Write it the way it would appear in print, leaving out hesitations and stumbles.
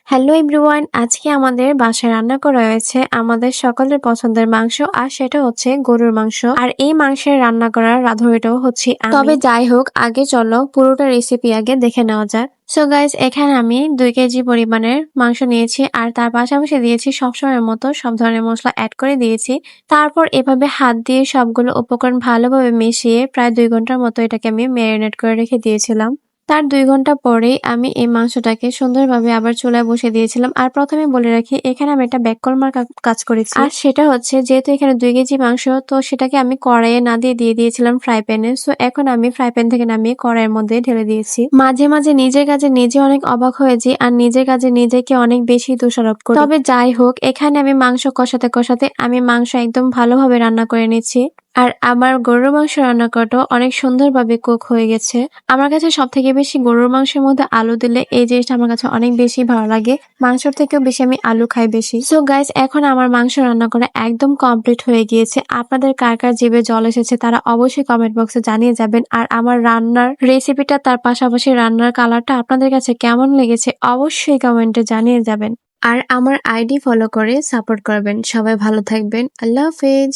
Hello everyone, আজকে আমাদের বাসায় রান্না করা হয়েছে আমাদের সকলের পছন্দের মাংস, আর সেটা হচ্ছে গরুর মাংস। আর এই মাংসের রান্না করার রাঁধুনিটাও হচ্ছে আমি। তবে যাই হোক, আগে চলো পুরোটা রেসিপি আগে দেখে নেওয়া যাক। সো গাইজ, এখানে আমি 2 কেজি পরিমাণের মাংস নিয়েছি, আর তার পাশাপাশি দিয়েছি সবসময়ের মতো সব ধরনের মশলা অ্যাড করে দিয়েছি। তারপর এভাবে হাত দিয়ে সবগুলো উপকরণ ভালোভাবে মিশিয়ে প্রায় 2 ঘন্টার মতো এটাকে আমি ম্যারিনেট করে রেখে দিয়েছিলাম। তার 2 ঘন্টা পরেই আমি এই মাংসটাকে সুন্দরভাবে আবার চুলায় বসিয়ে দিয়েছিলাম। আর প্রথমে বলে রাখি, এখানে আমি একটা ব্যাককলমার কাজ করেছি। আর সেটা হচ্ছে, যেহেতু এখানে 2 কেজি মাংস, তো সেটাকে আমি কড়াইয়ে না দিয়ে দিয়েছিলাম ফ্রাই প্যানে। সো এখন আমি ফ্রাই প্যান থেকে নামিয়ে কড়াইয়ের মধ্যে ঢেলে দিয়েছি। মাঝে মাঝে নিজের কাজে নিজে অনেক অবাক হয়ে যাই, আর নিজের কাজে নিজেকে অনেক বেশি দোষারোপ করি। তবে যাই হোক, এখানে আমি মাংস কষাতে কষাতে আমি মাংস একদম ভালোভাবে রান্না করে নিচ্ছি। আর আমার গরুর মাংস রান্না করাটাও অনেক সুন্দরভাবে কুক হয়ে গেছে। আমার কাছে সব থেকে বেশি গরুর মাংসের মধ্যে আলু দিলে এই জিনিসটা আমার কাছে অনেক বেশি ভালো লাগে। মাংসর থেকেও বেশি আমি আলু খাই বেশি। সো গাইস, এখন আমার মাংস রান্না করা একদম কমপ্লিট হয়ে গিয়েছে। আপনাদের কার কার জিভে জল এসেছে তারা অবশ্যই কমেন্ট বক্সে জানিয়ে যাবেন। আর আমার রান্নার রেসিপিটা, তার পাশাপাশি রান্নার কালারটা আপনাদের কাছে কেমন লেগেছে অবশ্যই কমেন্টে জানিয়ে যাবেন। আর আমার আইডি ফলো করে সাপোর্ট করবেন। সবাই ভালো থাকবেন। আল্লাহ হাফেজ।